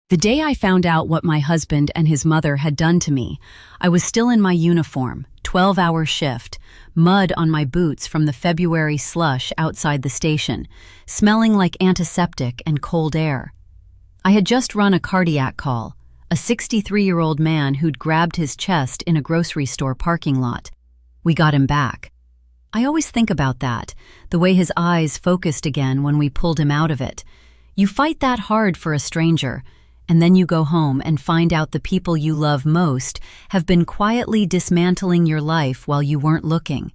The day I found out what my husband and his mother had done to me, I was still in my uniform, 12-hour shift, mud on my boots from the February slush outside the station, smelling like antiseptic and cold air. I had just run a cardiac call, a 63-year-old man who'd grabbed his chest in a grocery store parking lot. We got him back. I always think about that, the way his eyes focused again when we pulled him out of it. You fight that hard for a stranger, and then you go home and find out the people you love most have been quietly dismantling your life while you weren't looking.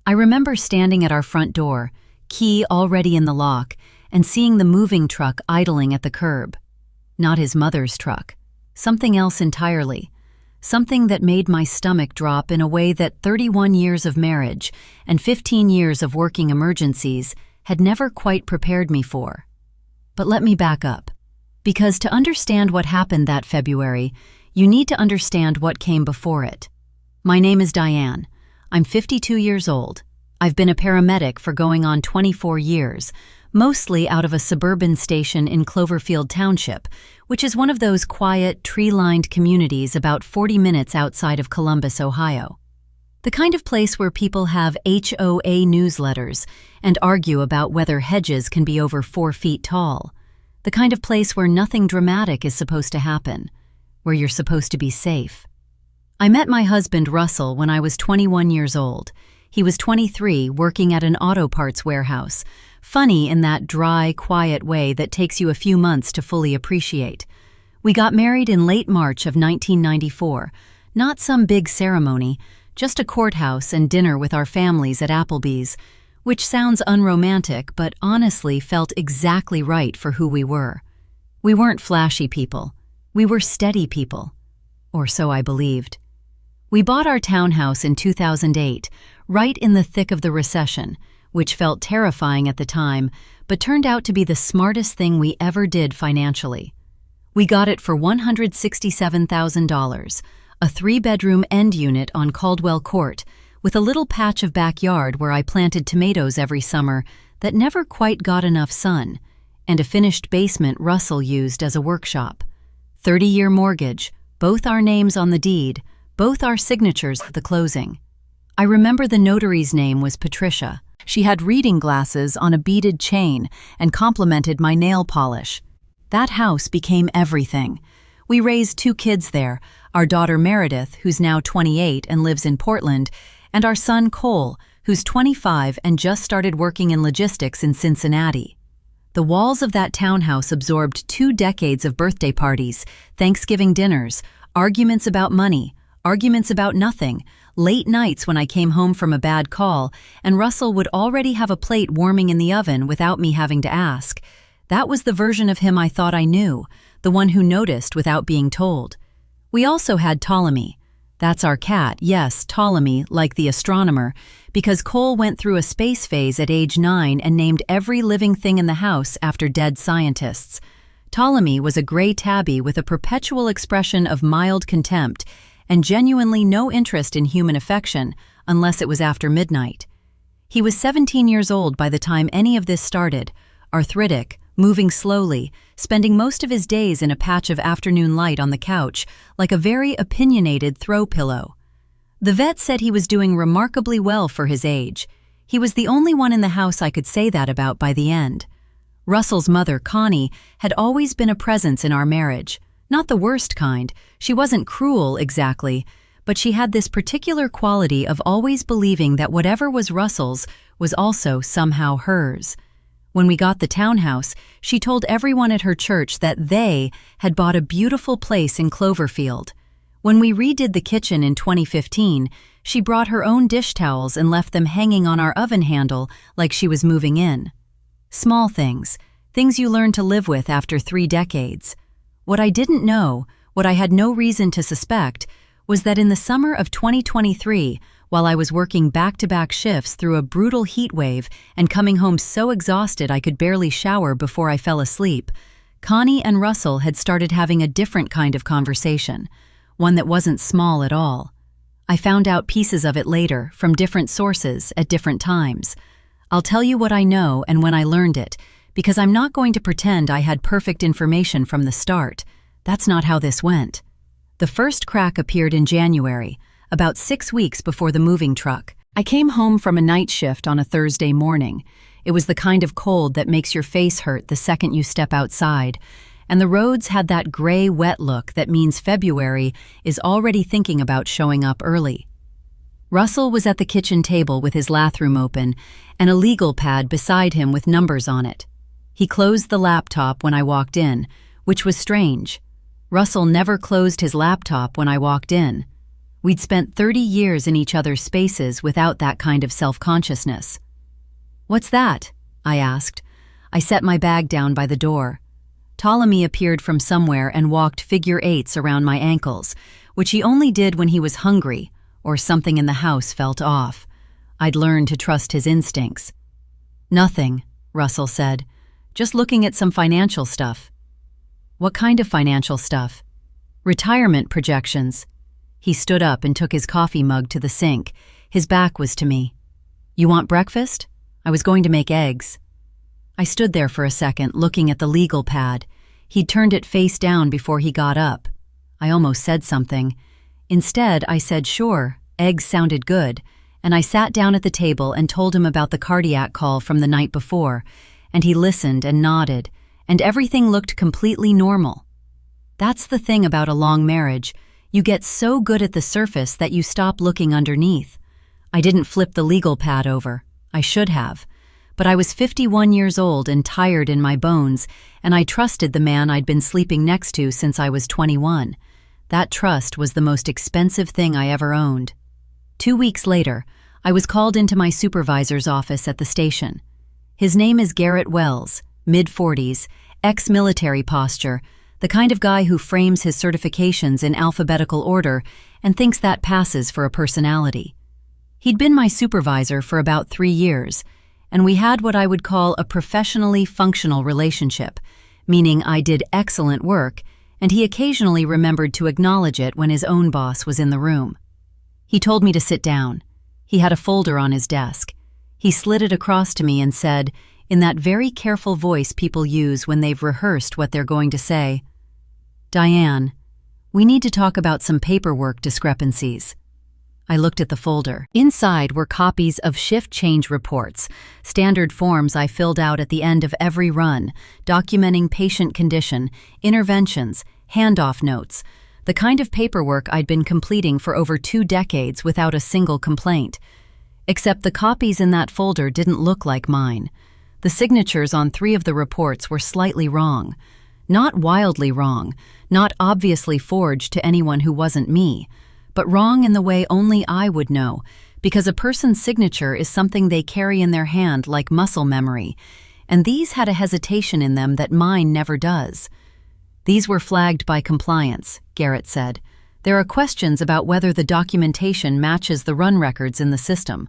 I remember standing at our front door, key already in the lock, and seeing the moving truck idling at the curb. Not his mother's truck. Something else entirely. Something that made my stomach drop in a way that 31 years of marriage and 15 years of working emergencies had never quite prepared me for. But let me back up. Because to understand what happened that February, you need to understand what came before it. My name is Diane. I'm 52 years old. I've been a paramedic for going on 24 years, mostly out of a suburban station in Cloverfield Township, which is one of those quiet, tree-lined communities about 40 minutes outside of Columbus, Ohio. The kind of place where people have HOA newsletters and argue about whether hedges can be over 4 feet tall. The kind of place where nothing dramatic is supposed to happen, where you're supposed to be safe. I met my husband Russell when I was 21 years old. He was 23, working at an auto parts warehouse, funny in that dry, quiet way that takes you a few months to fully appreciate. We got married in late March of 1994, not some big ceremony, just a courthouse and dinner with our families at Applebee's, which sounds unromantic but honestly felt exactly right for who we were. We weren't flashy people. We were steady people. Or so I believed. We bought our townhouse in 2008, right in the thick of the recession, which felt terrifying at the time, but turned out to be the smartest thing we ever did financially. We got it for $167,000, a 3-bedroom end unit on Caldwell Court, with a little patch of backyard where I planted tomatoes every summer that never quite got enough sun, and a finished basement Russell used as a workshop. 30-year mortgage, both our names on the deed, both our signatures at the closing. I remember the notary's name was Patricia. She had reading glasses on a beaded chain and complimented my nail polish. That house became everything. We raised 2 kids there, our daughter Meredith, who's now 28 and lives in Portland, and our son Cole, who's 25 and just started working in logistics in Cincinnati. The walls of that townhouse absorbed 2 decades of birthday parties, Thanksgiving dinners, arguments about money, arguments about nothing, late nights when I came home from a bad call, and Russell would already have a plate warming in the oven without me having to ask. That was the version of him I thought I knew, the one who noticed without being told. We also had Ptolemy. That's our cat, yes, Ptolemy, like the astronomer, because Cole went through a space phase at age 9 and named every living thing in the house after dead scientists. Ptolemy was a gray tabby with a perpetual expression of mild contempt and genuinely no interest in human affection unless it was after midnight. He was 17 years old by the time any of this started, arthritic, moving slowly, spending most of his days in a patch of afternoon light on the couch, like a very opinionated throw pillow. The vet said he was doing remarkably well for his age. He was the only one in the house I could say that about by the end. Russell's mother, Connie, had always been a presence in our marriage. Not the worst kind. She wasn't cruel, exactly, but she had this particular quality of always believing that whatever was Russell's was also somehow hers. When we got the townhouse, she told everyone at her church that they had bought a beautiful place in Cloverfield. When we redid the kitchen in 2015, she brought her own dish towels and left them hanging on our oven handle like she was moving in. Small things, things you learn to live with after 3 decades. What I didn't know, what I had no reason to suspect, was that in the summer of 2023, while I was working back-to-back shifts through a brutal heat wave and coming home so exhausted I could barely shower before I fell asleep, Connie and Russell had started having a different kind of conversation, one that wasn't small at all. I found out pieces of it later, from different sources, at different times. I'll tell you what I know and when I learned it, because I'm not going to pretend I had perfect information from the start. That's not how this went. The first crack appeared in January, about 6 weeks before the moving truck. I came home from a night shift on a Thursday morning. It was the kind of cold that makes your face hurt the second you step outside, and the roads had that gray, wet look that means February is already thinking about showing up early. Russell was at the kitchen table with his lathroom open and a legal pad beside him with numbers on it. He closed the laptop when I walked in, which was strange. Russell never closed his laptop when I walked in. We'd spent 30 years in each other's spaces without that kind of self-consciousness. "What's that?" I asked. I set my bag down by the door. Ptolemy appeared from somewhere and walked figure eights around my ankles, which he only did when he was hungry or something in the house felt off. I'd learned to trust his instincts. "Nothing," Russell said. "Just looking at some financial stuff." "What kind of financial stuff?" "Retirement projections." He stood up and took his coffee mug to the sink. His back was to me. "You want breakfast? I was going to make eggs." I stood there for a second, looking at the legal pad. He'd turned it face down before he got up. I almost said something. Instead, I said, "Sure, eggs sounded good," and I sat down at the table and told him about the cardiac call from the night before, and he listened and nodded, and everything looked completely normal. That's the thing about a long marriage. You get so good at the surface that you stop looking underneath. I didn't flip the legal pad over. I should have. But I was 51 years old and tired in my bones, and I trusted the man I'd been sleeping next to since I was 21. That trust was the most expensive thing I ever owned. 2 weeks later, I was called into my supervisor's office at the station. His name is Garrett Wells, mid-40s, ex-military posture, the kind of guy who frames his certifications in alphabetical order and thinks that passes for a personality. He'd been my supervisor for about 3 years, and we had what I would call a professionally functional relationship, meaning I did excellent work, and he occasionally remembered to acknowledge it when his own boss was in the room. He told me to sit down. He had a folder on his desk. He slid it across to me and said, in that very careful voice people use when they've rehearsed what they're going to say, "Diane, we need to talk about some paperwork discrepancies." I looked at the folder. Inside were copies of shift change reports, standard forms I filled out at the end of every run, documenting patient condition, interventions, handoff notes, the kind of paperwork I'd been completing for over 2 decades without a single complaint. Except the copies in that folder didn't look like mine. The signatures on 3 of the reports were slightly wrong. Not wildly wrong, not obviously forged to anyone who wasn't me, but wrong in the way only I would know, because a person's signature is something they carry in their hand like muscle memory, and these had a hesitation in them that mine never does. "These were flagged by compliance," Garrett said. "There are questions about whether the documentation matches the run records in the system."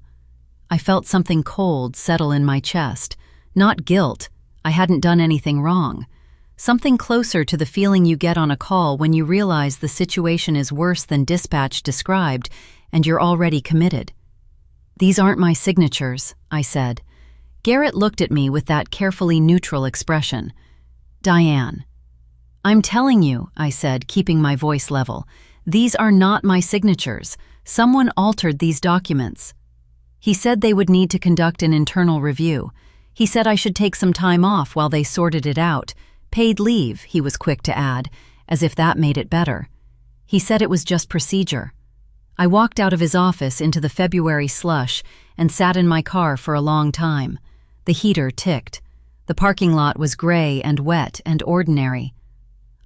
I felt something cold settle in my chest. Not guilt. I hadn't done anything wrong. Something closer to the feeling you get on a call when you realize the situation is worse than dispatch described and you're already committed. "These aren't my signatures," I said. Garrett looked at me with that carefully neutral expression. "Diane." "I'm telling you," I said, keeping my voice level, "these are not my signatures. Someone altered these documents." He said they would need to conduct an internal review. He said I should take some time off while they sorted it out. Paid leave, he was quick to add, as if that made it better. He said it was just procedure. I walked out of his office into the February slush and sat in my car for a long time. The heater ticked. The parking lot was gray and wet and ordinary.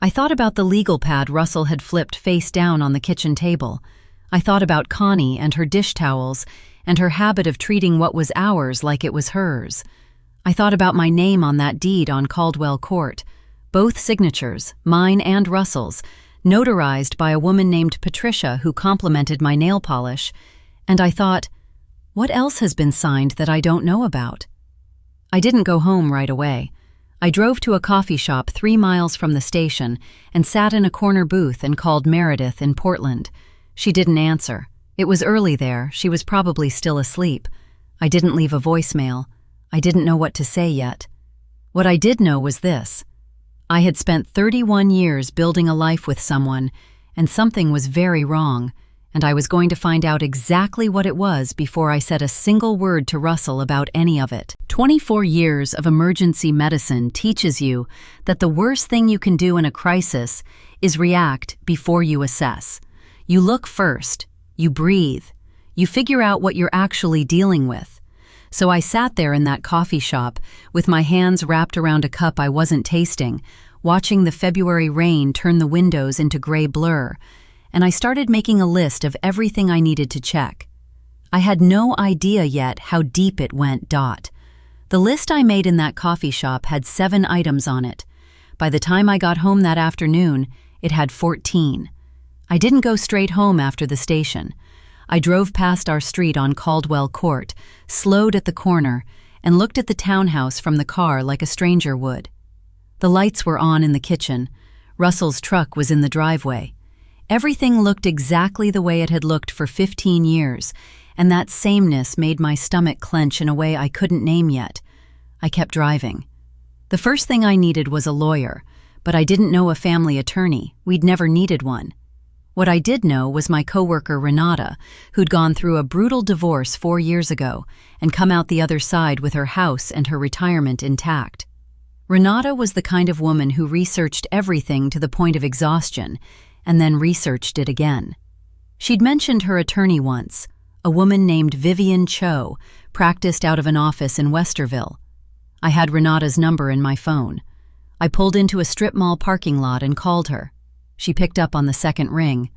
I thought about the legal pad Russell had flipped face down on the kitchen table. I thought about Connie and her dish towels and her habit of treating what was ours like it was hers. I thought about my name on that deed on Caldwell Court. Both signatures, mine and Russell's, notarized by a woman named Patricia who complimented my nail polish, and I thought, what else has been signed that I don't know about? I didn't go home right away. I drove to a coffee shop 3 miles from the station and sat in a corner booth and called Meredith in Portland. She didn't answer. It was early there. She was probably still asleep. I didn't leave a voicemail. I didn't know what to say yet. What I did know was this. I had spent 31 years building a life with someone, and something was very wrong, and I was going to find out exactly what it was before I said a single word to Russell about any of it. 24 years of emergency medicine teaches you that the worst thing you can do in a crisis is react before you assess. You look first, you breathe, you figure out what you're actually dealing with. So I sat there in that coffee shop with my hands wrapped around a cup I wasn't tasting, watching the February rain turn the windows into gray blur, and I started making a list of everything I needed to check. I had no idea yet how deep it went. The list I made in that coffee shop had 7 items on it. By the time I got home that afternoon, it had 14. I didn't go straight home after the station. I drove past our street on Caldwell Court, slowed at the corner, and looked at the townhouse from the car like a stranger would. The lights were on in the kitchen. Russell's truck was in the driveway. Everything looked exactly the way it had looked for 15 years, and that sameness made my stomach clench in a way I couldn't name yet. I kept driving. The first thing I needed was a lawyer, but I didn't know a family attorney. We'd never needed one. What I did know was my coworker Renata, who'd gone through a brutal divorce 4 years ago and come out the other side with her house and her retirement intact. Renata was the kind of woman who researched everything to the point of exhaustion and then researched it again. She'd mentioned her attorney once, a woman named Vivian Cho, practiced out of an office in Westerville. I had Renata's number in my phone. I pulled into a strip mall parking lot and called her. She picked up on the second ring.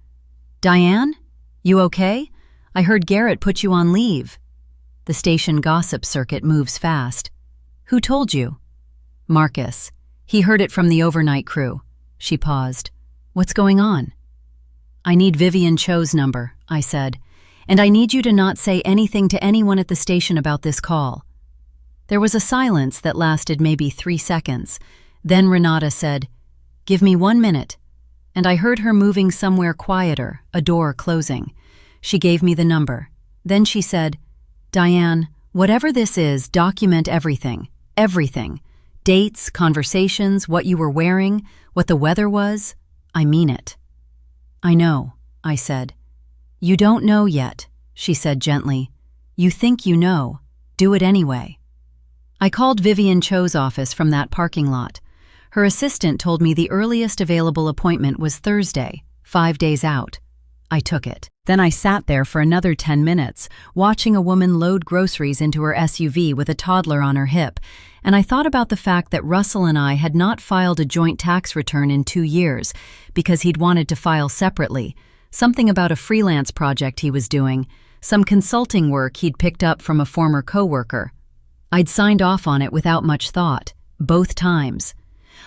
"Diane? You okay? I heard Garrett put you on leave." The station gossip circuit moves fast. "Who told you?" "Marcus. He heard it from the overnight crew." She paused. "What's going on?" "I need Vivian Cho's number," I said, "and I need you to not say anything to anyone at the station about this call." There was a silence that lasted maybe 3 seconds. Then Renata said, "Give me 1 minute." And I heard her moving somewhere quieter, a door closing. She gave me the number. Then she said, "Diane, whatever this is, document everything. Everything. Dates, conversations, what you were wearing, what the weather was. I mean it." "I know," I said. "You don't know yet," she said gently. "You think you know. Do it anyway." I called Vivian Cho's office from that parking lot. Her assistant told me the earliest available appointment was Thursday, 5 days out. I took it. Then I sat there for another 10 minutes, watching a woman load groceries into her SUV with a toddler on her hip, and I thought about the fact that Russell and I had not filed a joint tax return in 2 years because he'd wanted to file separately, something about a freelance project he was doing, some consulting work he'd picked up from a former coworker. I'd signed off on it without much thought, both times.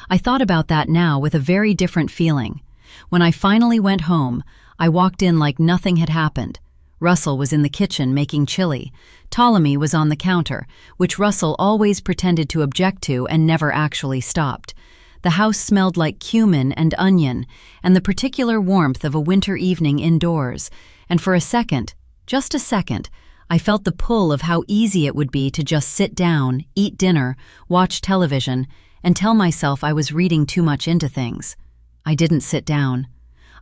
I thought about that now with a very different feeling. When I finally went home, I walked in like nothing had happened. Russell was in the kitchen making chili. Ptolemy was on the counter, which Russell always pretended to object to and never actually stopped. The house smelled like cumin and onion, and the particular warmth of a winter evening indoors, and for a second, just a second, I felt the pull of how easy it would be to just sit down, eat dinner, watch television, and tell myself I was reading too much into things. I didn't sit down.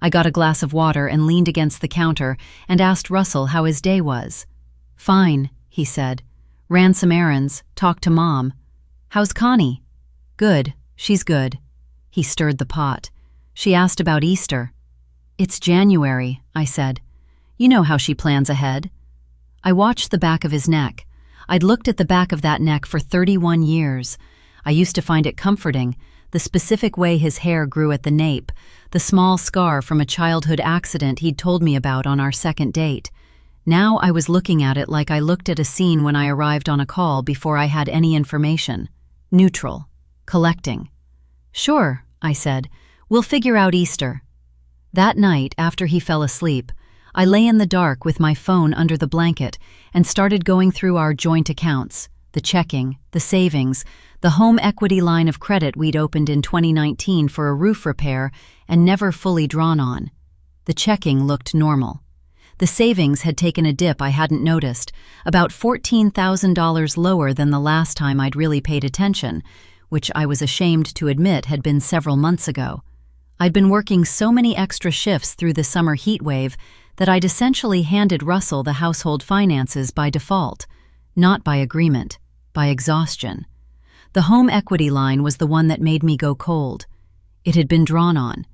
I got a glass of water and leaned against the counter and asked Russell how his day was. "Fine," he said. "Ran some errands, talked to Mom." "How's Connie?" "Good, she's good." He stirred the pot. "She asked about Easter." "It's January," I said. "You know how she plans ahead." I watched the back of his neck. I'd looked at the back of that neck for 31 years. I used to find it comforting, the specific way his hair grew at the nape, the small scar from a childhood accident he'd told me about on our second date. Now I was looking at it like I looked at a scene when I arrived on a call before I had any information. Neutral. Collecting. "Sure," I said. "We'll figure out Easter." That night, after he fell asleep, I lay in the dark with my phone under the blanket and started going through our joint accounts, the checking, the savings, the home equity line of credit we'd opened in 2019 for a roof repair and never fully drawn on. The checking looked normal. The savings had taken a dip I hadn't noticed, about $14,000 lower than the last time I'd really paid attention, which I was ashamed to admit had been several months ago. I'd been working so many extra shifts through the summer heat wave that I'd essentially handed Russell the household finances by default, not by agreement, by exhaustion. The home equity line was the one that made me go cold. It had been drawn on.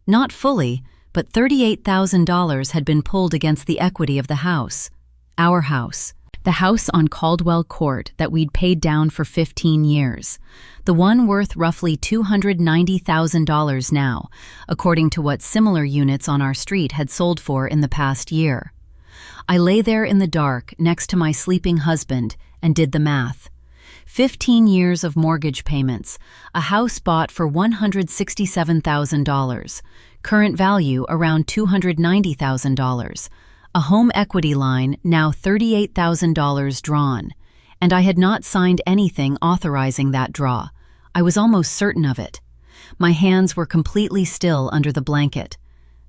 Not fully, but $38,000 had been pulled against the equity of the house. Our house. The house on Caldwell Court that we'd paid down for 15 years. The one worth roughly $290,000 now, according to what similar units on our street had sold for in the past year. I lay there in the dark next to my sleeping husband and did the math. 15 years of mortgage payments, a house bought for $167,000, current value around $290,000, a home equity line now $38,000 drawn, and I had not signed anything authorizing that draw. I was almost certain of it. My hands were completely still under the blanket.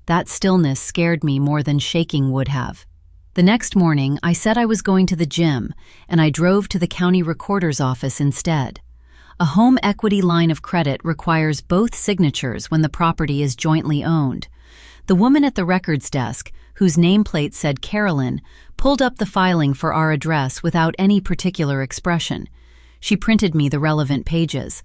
That stillness scared me more than shaking would have. The next morning, I said I was going to the gym, and I drove to the county recorder's office instead. A home equity line of credit requires both signatures when the property is jointly owned. The woman at the records desk, whose nameplate said Carolyn, pulled up the filing for our address without any particular expression. She printed me the relevant pages.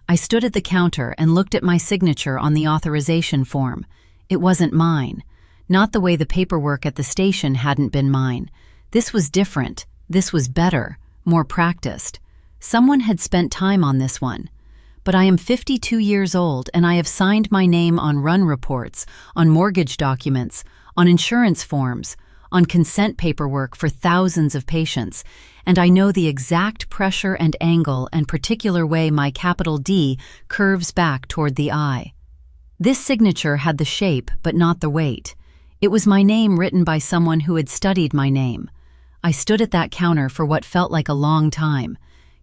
I stood at the counter and looked at my signature on the authorization form. It wasn't mine. Not the way the paperwork at the station hadn't been mine. This was different. This was better, more practiced. Someone had spent time on this one. But I am 52 years old and I have signed my name on run reports, on mortgage documents, on insurance forms, on consent paperwork for thousands of patients, and I know the exact pressure and angle and particular way my capital D curves back toward the I. This signature had the shape but not the weight. It was my name written by someone who had studied my name. I stood at that counter for what felt like a long time.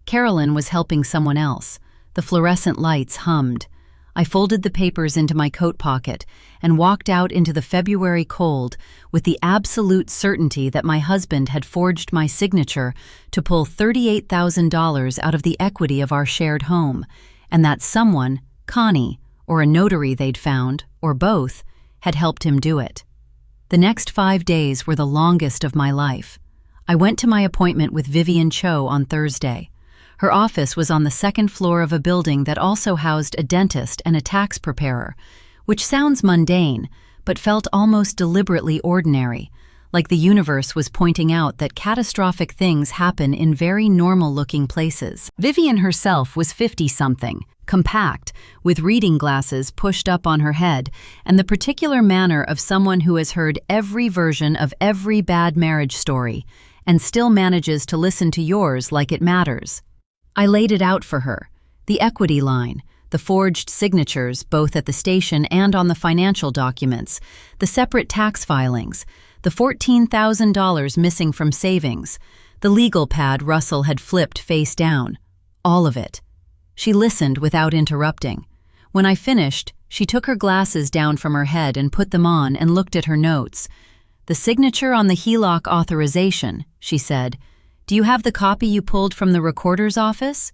Carolyn was helping someone else. The fluorescent lights hummed. I folded the papers into my coat pocket and walked out into the February cold with the absolute certainty that my husband had forged my signature to pull $38,000 out of the equity of our shared home, and that someone, Connie, or a notary they'd found, or both, had helped him do it. The next 5 days were the longest of my life. I went to my appointment with Vivian Cho on Thursday. Her office was on the second floor of a building that also housed a dentist and a tax preparer, which sounds mundane, but felt almost deliberately ordinary, like the universe was pointing out that catastrophic things happen in very normal-looking places. Vivian herself was 50-something, compact, with reading glasses pushed up on her head, and the particular manner of someone who has heard every version of every bad marriage story, and still manages to listen to yours like it matters. I laid it out for her, the equity line, the forged signatures both at the station and on the financial documents, the separate tax filings, the $14,000 missing from savings, the legal pad Russell had flipped face down, all of it. She listened without interrupting. When I finished, she took her glasses down from her head and put them on and looked at her notes. "The signature on the HELOC authorization," she said. "Do you have the copy you pulled from the recorder's office?"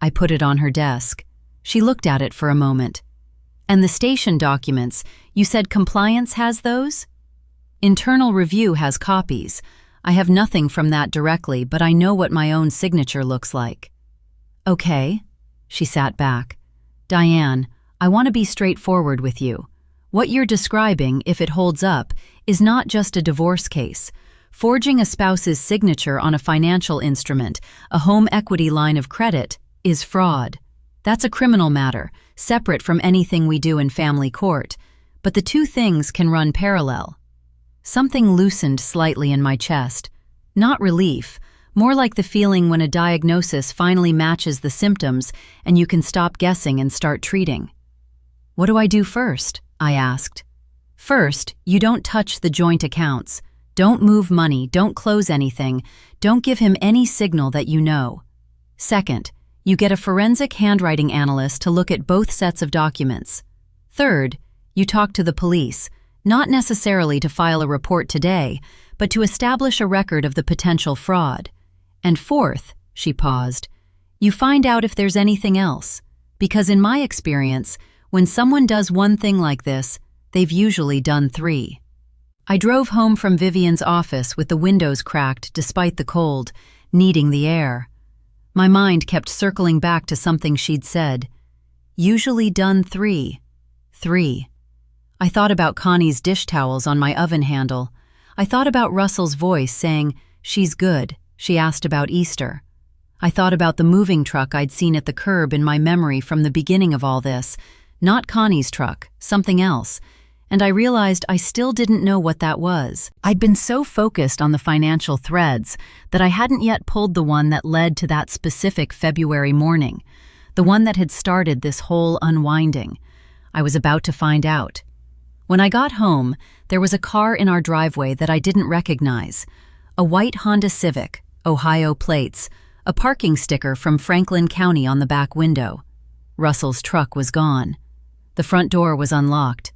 I put it on her desk. She looked at it for a moment. "And the station documents, you said compliance has those?" "Internal review has copies. I have nothing from that directly, but I know what my own signature looks like." "Okay." She sat back. "Diane, I want to be straightforward with you. What you're describing, if it holds up, is not just a divorce case. Forging a spouse's signature on a financial instrument, a home equity line of credit, is fraud. That's a criminal matter, separate from anything we do in family court. But the two things can run parallel." Something loosened slightly in my chest. Not relief, more like the feeling when a diagnosis finally matches the symptoms and you can stop guessing and start treating. "What do I do first?" I asked. "First, you don't touch the joint accounts. Don't move money, don't close anything, don't give him any signal that you know. Second, you get a forensic handwriting analyst to look at both sets of documents. Third, you talk to the police, not necessarily to file a report today, but to establish a record of the potential fraud. And fourth," she paused, You find out if there's anything else, because in my experience, when someone does one thing like this, they've usually done 3. I drove home from Vivian's office with the windows cracked despite the cold, needing the air. My mind kept circling back to something she'd said. Usually done 3. 3. I thought about Connie's dish towels on my oven handle. I thought about Russell's voice saying, "She's good." She asked about Easter. I thought about the moving truck I'd seen at the curb in my memory from the beginning of all this. Not Connie's truck, something else. And I realized I still didn't know what that was. I'd been so focused on the financial threads that I hadn't yet pulled the one that led to that specific February morning, the one that had started this whole unwinding. I was about to find out. When I got home, there was a car in our driveway that I didn't recognize. A white Honda Civic, Ohio plates, a parking sticker from Franklin County on the back window. Russell's truck was gone. The front door was unlocked.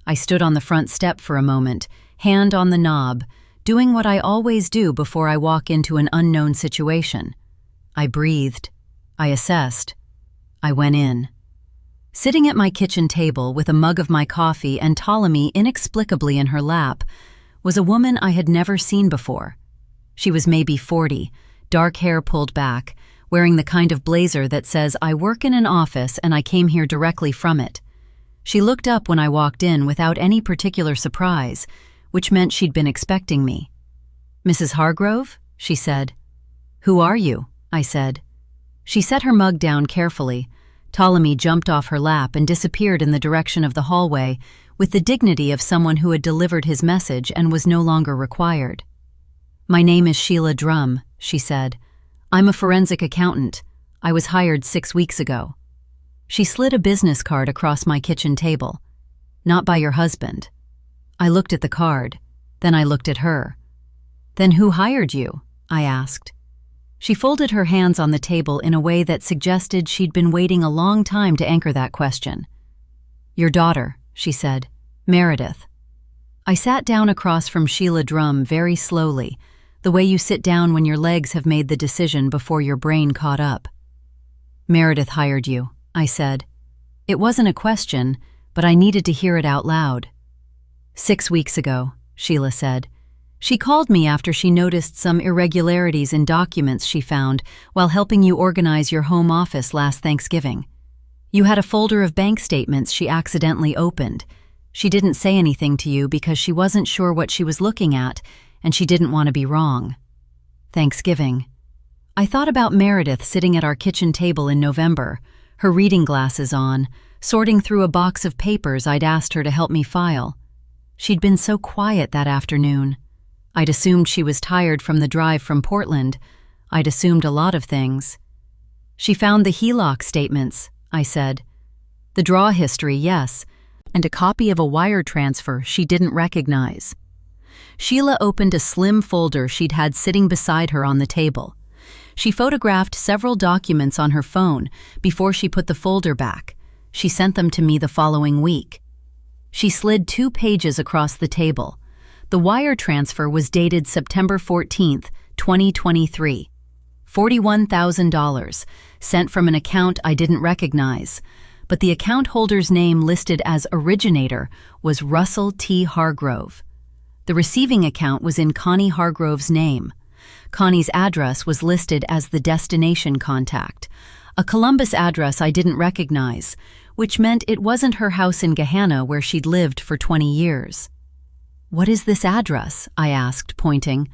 I stood on the front step for a moment, hand on the knob, doing what I always do before I walk into an unknown situation. I breathed. I assessed. I went in. Sitting at my kitchen table with a mug of my coffee and Ptolemy inexplicably in her lap was a woman I had never seen before. She was maybe 40, dark hair pulled back, wearing the kind of blazer that says, "I work in an office and I came here directly from it." She looked up when I walked in without any particular surprise, which meant she'd been expecting me. "Mrs. Hargrove?" she said. "Who are you?" I said. She set her mug down carefully. Ptolemy jumped off her lap and disappeared in the direction of the hallway with the dignity of someone who had delivered his message and was no longer required. "My name is Sheila Drum," she said. "I'm a forensic accountant. I was hired 6 weeks ago." She slid a business card across my kitchen table. "Not by your husband." I looked at the card. Then I looked at her. "Then who hired you?" I asked. She folded her hands on the table in a way that suggested she'd been waiting a long time to anchor that question. "Your daughter," she said. "Meredith." I sat down across from Sheila Drum very slowly, the way you sit down when your legs have made the decision before your brain caught up. "Meredith hired you," I said. It wasn't a question, but I needed to hear it out loud. 6 weeks ago, Sheila said. "She called me after she noticed some irregularities in documents she found while helping you organize your home office last Thanksgiving. You had a folder of bank statements she accidentally opened. She didn't say anything to you because she wasn't sure what she was looking at, and she didn't want to be wrong." Thanksgiving. I thought about Meredith sitting at our kitchen table in November, her reading glasses on, sorting through a box of papers I'd asked her to help me file. She'd been so quiet that afternoon. I'd assumed she was tired from the drive from Portland. I'd assumed a lot of things. "She found the HELOC statements," I said. "The draw history, yes, and a copy of a wire transfer she didn't recognize." Sheila opened a slim folder she'd had sitting beside her on the table. She photographed several documents on her phone before she put the folder back. She sent them to me the following week. She slid 2 pages across the table. The wire transfer was dated September 14th, 2023. $41,000, sent from an account I didn't recognize, but the account holder's name listed as originator was Russell T. Hargrove. The receiving account was in Connie Hargrove's name. Connie's address was listed as the destination contact, a Columbus address I didn't recognize, which meant it wasn't her house in Gahanna where she'd lived for 20 years. "What is this address?" I asked, pointing.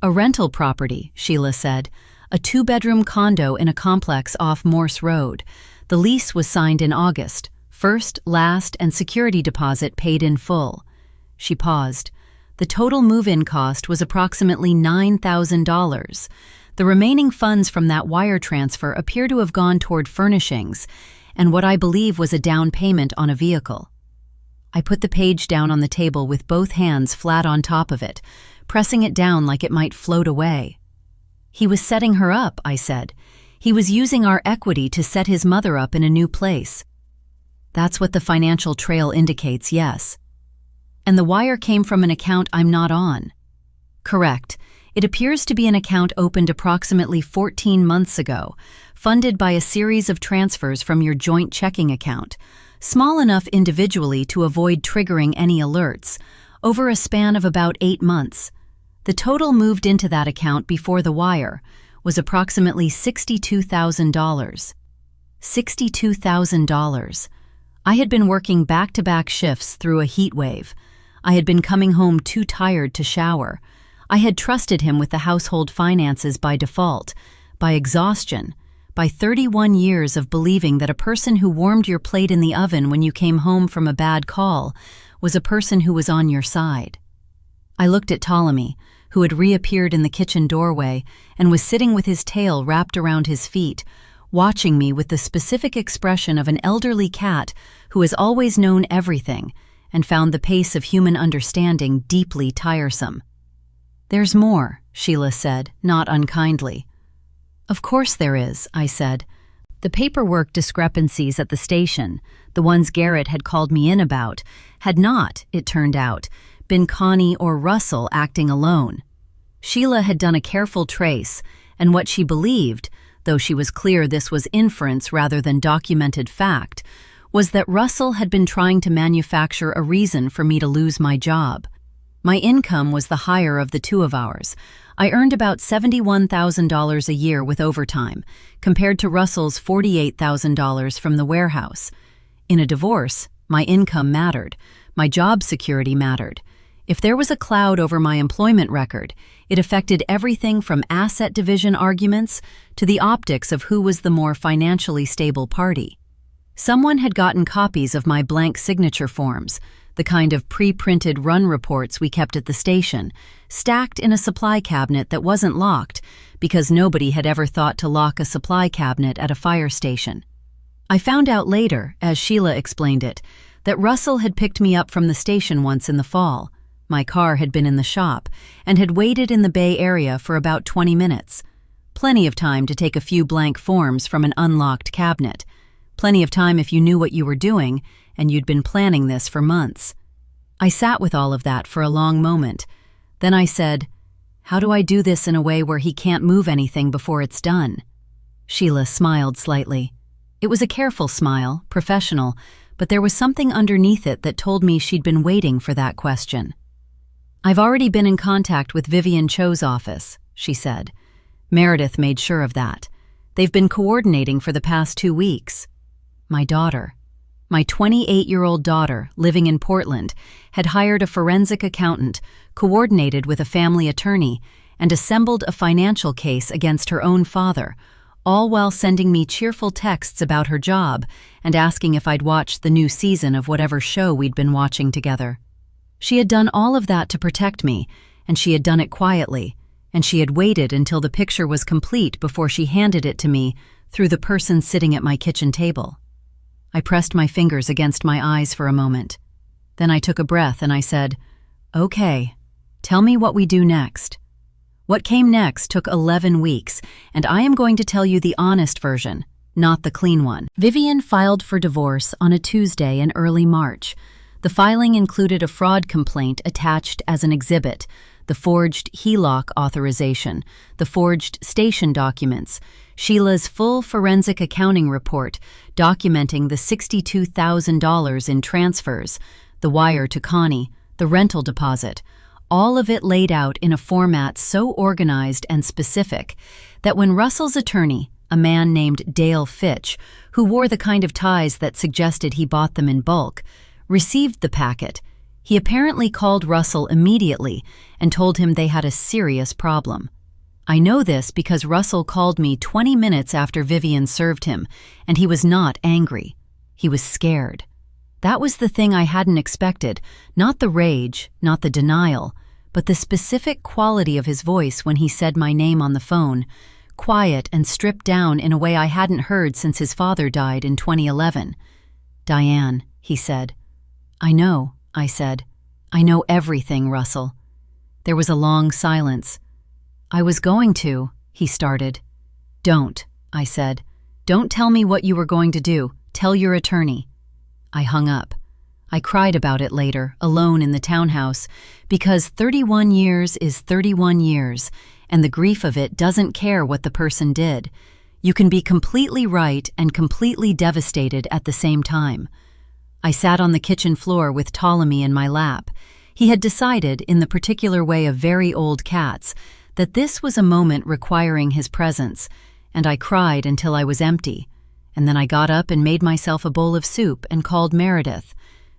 "A rental property," Sheila said. "A 2-bedroom condo in a complex off Morse Road. The lease was signed in August. First, last, and security deposit paid in full." She paused. The total move-in cost was approximately $9,000. The remaining funds from that wire transfer appear to have gone toward furnishings and what I believe was a down payment on a vehicle. I put the page down on the table with both hands flat on top of it, pressing it down like it might float away. "He was setting her up," I said. "He was using our equity to set his mother up in a new place." "That's what the financial trail indicates, yes." "And the wire came from an account I'm not on." "Correct. It appears to be an account opened approximately 14 months ago, funded by a series of transfers from your joint checking account, small enough individually to avoid triggering any alerts, over a span of about 8 months. The total moved into that account before the wire was approximately $62,000. $62,000. I had been working back-to-back shifts through a heat wave. I had been coming home too tired to shower. I had trusted him with the household finances by default, by exhaustion, by 31 years of believing that a person who warmed your plate in the oven when you came home from a bad call was a person who was on your side. I looked at Ptolemy, who had reappeared in the kitchen doorway and was sitting with his tail wrapped around his feet, watching me with the specific expression of an elderly cat who has always known everything and found the pace of human understanding deeply tiresome. "There's more," Sheila said, not unkindly. "Of course there is," I said. The paperwork discrepancies at the station, the ones Garrett had called me in about, had not, it turned out, been Connie or Russell acting alone. Sheila had done a careful trace, and what she believed, though she was clear this was inference rather than documented fact, was that Russell had been trying to manufacture a reason for me to lose my job. My income was the higher of the two of ours. I earned about $71,000 a year with overtime, compared to Russell's $48,000 from the warehouse. In a divorce, my income mattered. My job security mattered. If there was a cloud over my employment record, it affected everything from asset division arguments to the optics of who was the more financially stable party. Someone had gotten copies of my blank signature forms, the kind of pre-printed run reports we kept at the station, stacked in a supply cabinet that wasn't locked because nobody had ever thought to lock a supply cabinet at a fire station. I found out later, as Sheila explained it, that Russell had picked me up from the station once in the fall. My car had been in the shop and had waited in the Bay Area for about 20 minutes. Plenty of time to take a few blank forms from an unlocked cabinet. Plenty of time if you knew what you were doing and you'd been planning this for months. I sat with all of that for a long moment. Then I said, "How do I do this in a way where he can't move anything before it's done?" Sheila smiled slightly. It was a careful smile, professional, but there was something underneath it that told me she'd been waiting for that question. "I've already been in contact with Vivian Cho's office," she said. "Meredith made sure of that. They've been coordinating for the past 2 weeks. My daughter, my 28-year-old daughter, living in Portland, had hired a forensic accountant, coordinated with a family attorney, and assembled a financial case against her own father, all while sending me cheerful texts about her job and asking if I'd watched the new season of whatever show we'd been watching together. She had done all of that to protect me, and she had done it quietly, and she had waited until the picture was complete before she handed it to me through the person sitting at my kitchen table. I pressed my fingers against my eyes for a moment. Then I took a breath and I said, "Okay, tell me what we do next." What came next took 11 weeks, and I am going to tell you the honest version, not the clean one. Vivian filed for divorce on a Tuesday in early March. The filing included a fraud complaint attached as an exhibit, the forged HELOC authorization, the forged station documents, Sheila's full forensic accounting report documenting the $62,000 in transfers, the wire to Connie, the rental deposit, all of it laid out in a format so organized and specific that when Russell's attorney, a man named Dale Fitch, who wore the kind of ties that suggested he bought them in bulk, received the packet, he apparently called Russell immediately and told him they had a serious problem. I know this because Russell called me 20 minutes after Vivian served him, and he was not angry. He was scared. That was the thing I hadn't expected, not the rage, not the denial, but the specific quality of his voice when he said my name on the phone, quiet and stripped down in a way I hadn't heard since his father died in 2011. "Diane," he said. "I know," I said. "I know everything, Russell." There was a long silence. "I was going to," he started. "Don't," I said. "Don't tell me what you were going to do. Tell your attorney." I hung up. I cried about it later, alone in the townhouse, because 31 years is 31 years, and the grief of it doesn't care what the person did. You can be completely right and completely devastated at the same time. I sat on the kitchen floor with Ptolemy in my lap. He had decided, in the particular way of very old cats, that this was a moment requiring his presence, and I cried until I was empty. And then I got up and made myself a bowl of soup and called Meredith.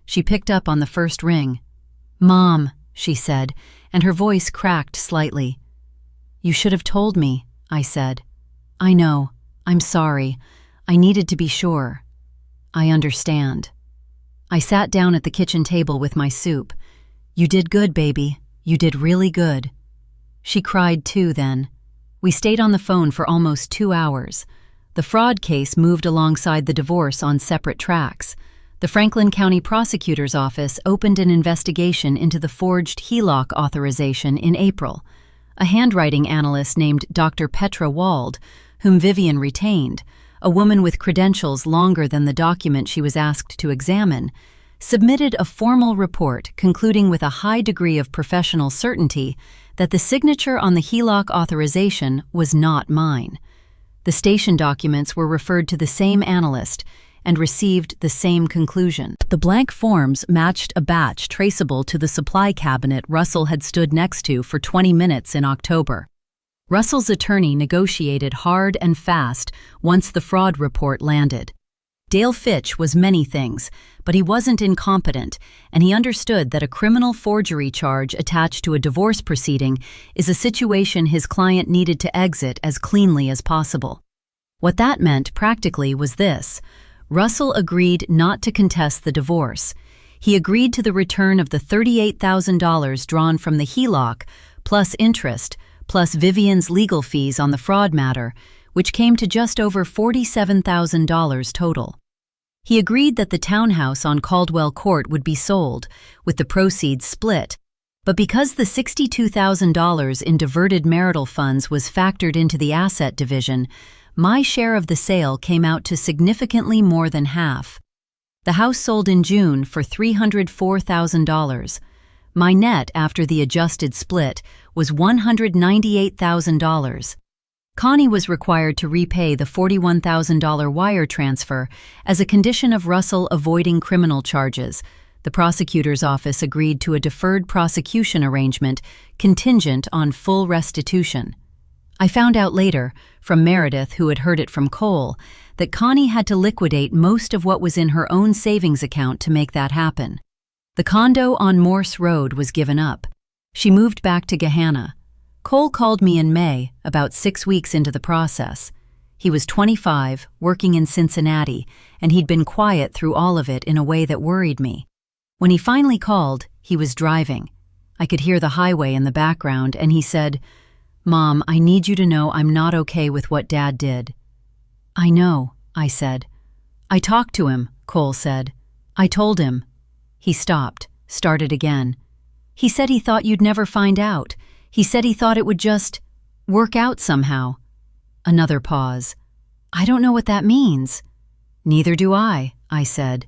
She picked up on the first ring. "Mom," she said, and her voice cracked slightly. "You should have told me," I said. "I know. I'm sorry. I needed to be sure." "I understand." I sat down at the kitchen table with my soup. "You did good, baby. You did really good." She cried too then. We stayed on the phone for almost 2 hours. The fraud case moved alongside the divorce on separate tracks. The Franklin County Prosecutor's Office opened an investigation into the forged HELOC authorization in April. A handwriting analyst named Dr. Petra Wald, whom Vivian retained, a woman with credentials longer than the document she was asked to examine, submitted a formal report concluding with a high degree of professional certainty that the signature on the HELOC authorization was not mine. The station documents were referred to the same analyst and received the same conclusion. The blank forms matched a batch traceable to the supply cabinet Russell had stood next to for 20 minutes in October. Russell's attorney negotiated hard and fast once the fraud report landed. Dale Fitch was many things, but he wasn't incompetent, and he understood that a criminal forgery charge attached to a divorce proceeding is a situation his client needed to exit as cleanly as possible. What that meant practically was this: Russell agreed not to contest the divorce. He agreed to the return of the $38,000 drawn from the HELOC, plus interest, plus Vivian's legal fees on the fraud matter, which came to just over $47,000 total. He agreed that the townhouse on Caldwell Court would be sold, with the proceeds split, but because the $62,000 in diverted marital funds was factored into the asset division, my share of the sale came out to significantly more than half. The house sold in June for $304,000. My net after the adjusted split was $198,000. Connie was required to repay the $41,000 wire transfer as a condition of Russell avoiding criminal charges. The prosecutor's office agreed to a deferred prosecution arrangement contingent on full restitution. I found out later, from Meredith, who had heard it from Cole, that Connie had to liquidate most of what was in her own savings account to make that happen. The condo on Morse Road was given up. She moved back to Gahanna. Cole called me in May, about 6 weeks into the process. He was 25, working in Cincinnati, and he'd been quiet through all of it in a way that worried me. When he finally called, he was driving. I could hear the highway in the background, and he said, "Mom, I need you to know I'm not okay with what Dad did." "I know," I said. "I talked to him," Cole said. "I told him." He stopped, started again. "He said he thought you'd never find out. He said he thought it would just work out somehow." Another pause. "I don't know what that means." "Neither do I," I said.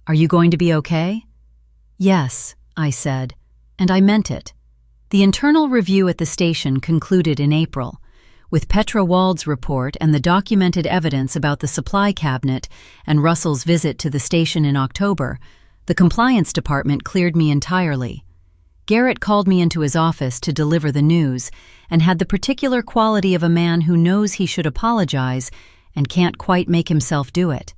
"Are you going to be okay?" "Yes," I said, and I meant it. The internal review at the station concluded in April. With Petra Wald's report and the documented evidence about the supply cabinet and Russell's visit to the station in October, the compliance department cleared me entirely. Garrett called me into his office to deliver the news and had the particular quality of a man who knows he should apologize and can't quite make himself do it.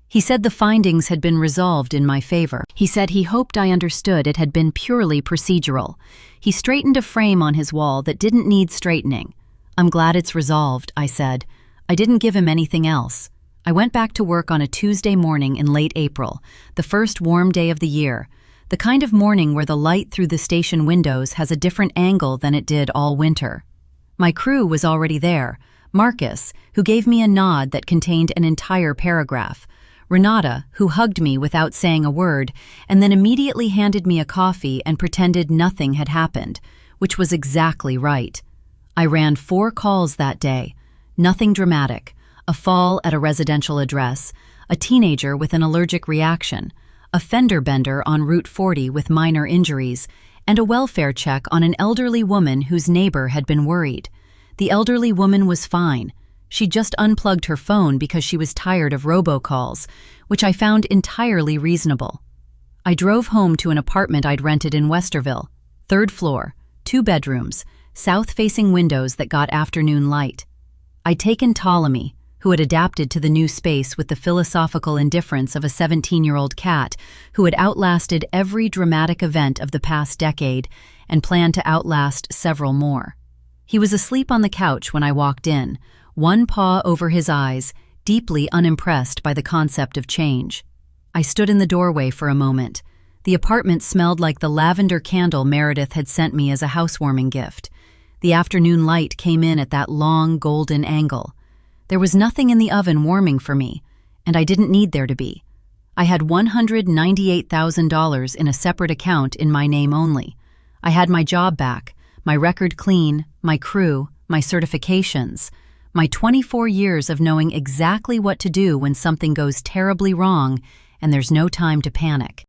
He said the findings had been resolved in my favor. He said he hoped I understood it had been purely procedural. He straightened a frame on his wall that didn't need straightening. "I'm glad it's resolved," I said. I didn't give him anything else. I went back to work on a Tuesday morning in late April, the first warm day of the year, the kind of morning where the light through the station windows has a different angle than it did all winter. My crew was already there. Marcus, who gave me a nod that contained an entire paragraph. Renata, who hugged me without saying a word, and then immediately handed me a coffee and pretended nothing had happened, which was exactly right. I ran 4 calls that day. Nothing dramatic. A fall at a residential address, a teenager with an allergic reaction, a fender bender on Route 40 with minor injuries, and a welfare check on an elderly woman whose neighbor had been worried. The elderly woman was fine. She just unplugged her phone because she was tired of robocalls, which I found entirely reasonable. I drove home to an apartment I'd rented in Westerville, 3rd floor, 2 bedrooms, south-facing windows that got afternoon light. I'd taken Ptolemy, who had adapted to the new space with the philosophical indifference of a 17-year-old cat who had outlasted every dramatic event of the past decade and planned to outlast several more. He was asleep on the couch when I walked in, one paw over his eyes, deeply unimpressed by the concept of change. I stood in the doorway for a moment. The apartment smelled like the lavender candle Meredith had sent me as a housewarming gift. The afternoon light came in at that long, golden angle. There was nothing in the oven warming for me, and I didn't need there to be. I had $198,000 in a separate account in my name only. I had my job back, my record clean, my crew, my certifications, my 24 years of knowing exactly what to do when something goes terribly wrong and there's no time to panic.